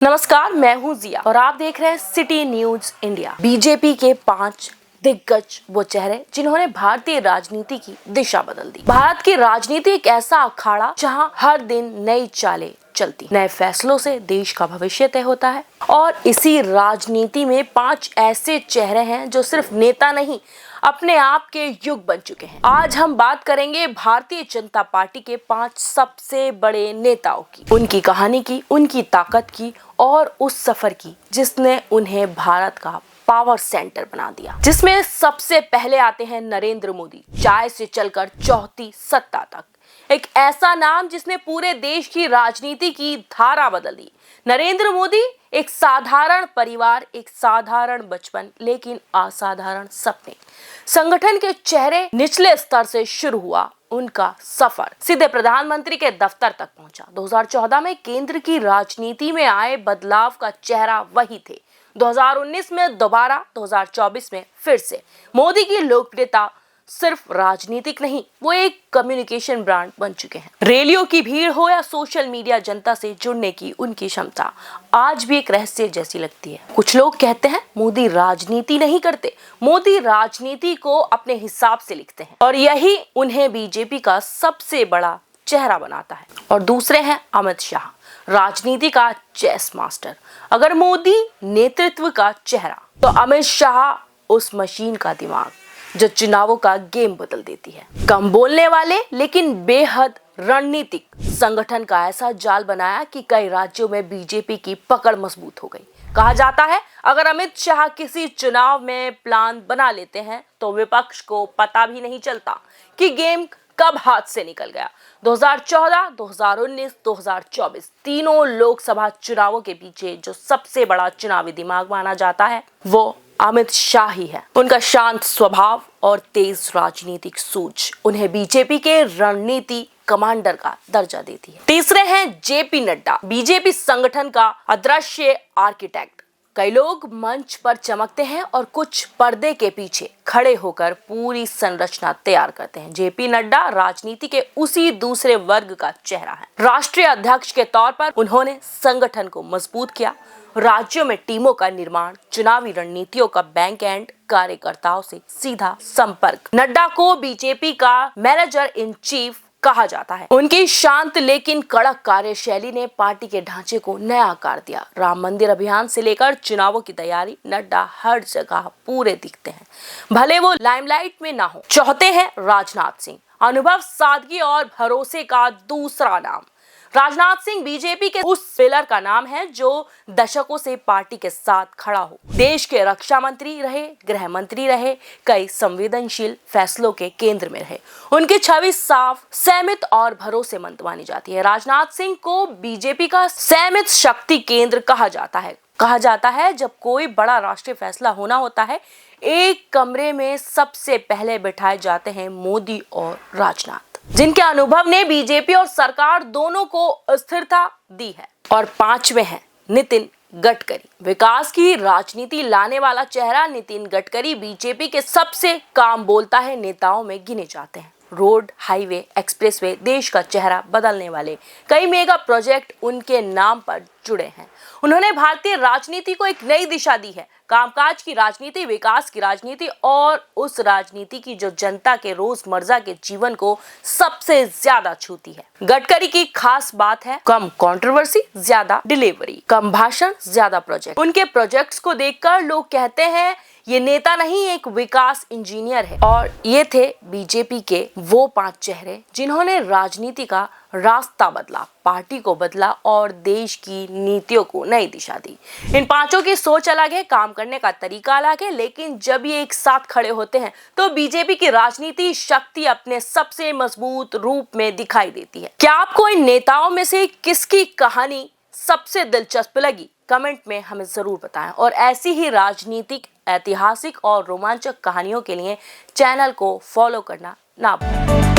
नमस्कार, मैं हूं जिया और आप देख रहे हैं सिटी न्यूज इंडिया। बीजेपी के 5 दिग्गज वो चेहरे जिन्होंने भारतीय राजनीति की दिशा बदल दी। भारत की राजनीति एक ऐसा अखाड़ा जहां हर दिन नई चालें चलती, नए फैसलों से देश का भविष्य तय होता है। और इसी राजनीति में 5 ऐसे चेहरे हैं जो सिर्फ नेता नहीं, अपने आप के युग बन चुके हैं। आज हम बात करेंगे भारतीय जनता पार्टी के 5 सबसे बड़े नेताओं की, उनकी कहानी की, उनकी ताकत की और उस सफर की जिसने उन्हें भारत का पावर सेंटर बना दिया। जिसमें सबसे पहले आते हैं नरेंद्र मोदी, चाय से चलकर चौथी सत्ता तक। एक ऐसा नाम जिसने पूरे देश की राजनीति की धारा बदल दी। नरेंद्र मोदी एक साधारण परिवार, एक साधारण बचपन, लेकिन असाधारण सपने। संगठन के चेहरे, निचले स्तर से शुरू हुआ उनका सफर सीधे प्रधानमंत्री के दफ्तर तक पहुंचा। 2014 में केंद्र की राजनीति में आए बदलाव का चेहरा वही थे। 2019 में दोबारा, 2024 में फिर से। मोदी की लोकप्रियता सिर्फ राजनीतिक नहीं, वो एक कम्युनिकेशन ब्रांड बन चुके हैं। रैलियों की भीड़ हो या सोशल मीडिया, जनता से जुड़ने की उनकी क्षमता आज भी एक रहस्य जैसी लगती है। कुछ लोग कहते हैं मोदी राजनीति नहीं करते, मोदी राजनीति को अपने हिसाब से लिखते हैं, और यही उन्हें बीजेपी का सबसे बड़ा चेहरा बनाता है। और दूसरे हैं अमित शाह, राजनीति का चेस मास्टर। अगर मोदी नेतृत्व का चेहरा, तो अमित शाह उस मशीन का दिमाग जो चुनावों का गेम बदल देती है। कम बोलने वाले लेकिन बेहद रणनीतिक संगठन का ऐसा जाल बनाया कि कई राज्यों में बीजेपी की पकड़ मजबूत हो गई। कहा जाता है अगर अमित शाह किसी चुनाव में प्लान बना लेते हैं तो विपक्ष को पता भी नहीं चलता कि गेम कब हाथ से निकल गया। 2014, 2019, 2024 तीनों लोकसभा चुनावों के पीछे जो सबसे बड़ा चुनावी दिमाग माना जाता है वो अमित शाह ही है। उनका शांत स्वभाव और तेज राजनीतिक सूझ उन्हें बीजेपी के रणनीति कमांडर का दर्जा देती है। तीसरे हैं जेपी नड्डा, बीजेपी संगठन का अदृश्य आर्किटेक्ट। कई लोग मंच पर चमकते हैं और कुछ पर्दे के पीछे खड़े होकर पूरी संरचना तैयार करते हैं। जेपी नड्डा राजनीति के उसी दूसरे वर्ग का चेहरा है। राष्ट्रीय अध्यक्ष के तौर पर उन्होंने संगठन को मजबूत किया, राज्यों में टीमों का निर्माण, चुनावी रणनीतियों का बैंक एंड कार्यकर्ताओं से सीधा संपर्क। नड्डा को बीजेपी का मैनेजर इन चीफ कहा जाता है। उनकी शांत लेकिन कड़क कार्यशैली ने पार्टी के ढांचे को नया आकार दिया। राम मंदिर अभियान से लेकर चुनावों की तैयारी, नड्डा हर जगह पूरे दिखते हैं, भले वो लाइमलाइट में ना हो। चौथे हैं राजनाथ सिंह, अनुभव, सादगी और भरोसे का दूसरा नाम। राजनाथ सिंह बीजेपी के उस पिलर का नाम है जो दशकों से पार्टी के साथ खड़ा हो। देश के रक्षा मंत्री रहे, गृह मंत्री रहे, कई संवेदनशील फैसलों के केंद्र में रहे। उनकी छवि साफ, संयमित और भरोसेमंद मानी जाती है। राजनाथ सिंह को बीजेपी का संयमित शक्ति केंद्र कहा जाता है। जब कोई बड़ा राष्ट्रीय फैसला होना होता है, एक कमरे में सबसे पहले बिठाए जाते हैं मोदी और राजनाथ, जिनके अनुभव ने बीजेपी और सरकार दोनों को स्थिरता दी है। और पांचवें हैं नितिन गडकरी, विकास की राजनीति लाने वाला चेहरा। नितिन गडकरी बीजेपी के सबसे काम बोलता है नेताओं में गिने जाते हैं। रोड, हाईवे, एक्सप्रेसवे, देश का चेहरा बदलने वाले कई मेगा प्रोजेक्ट उनके नाम पर जुड़े हैं। उन्होंने भारतीय राजनीति को एक नई दिशा दी है। कामकाज की राजनीति, विकास की राजनीति और उस राजनीति की जो जनता के रोजमर्रा के जीवन को सबसे ज्यादा छूती है। गडकरी की खास बात है कम कंट्रोवर्सी, ज्यादा डिलीवरी, कम भाषण, ज्यादा प्रोजेक्ट। उनके प्रोजेक्ट्स को देखकर लोग कहते हैं ये नेता नहीं, एक विकास इंजीनियर है। और ये थे बीजेपी के वो 5 चेहरे जिन्होंने राजनीति का रास्ता बदला, पार्टी को बदला और देश की नीतियों को नई दिशा दी। इन 5 की सोच अलग है, काम करने का तरीका अलग है, लेकिन जब ये एक साथ खड़े होते हैं तो बीजेपी की राजनीति शक्ति अपने सबसे मजबूत रूप में दिखाई देती है। क्या आपको इन नेताओं में से किसकी कहानी सबसे दिलचस्प लगी? कमेंट में हमें जरूर बताएं। और ऐसी ही राजनीतिक, ऐतिहासिक और रोमांचक कहानियों के लिए चैनल को फॉलो करना ना भूलें।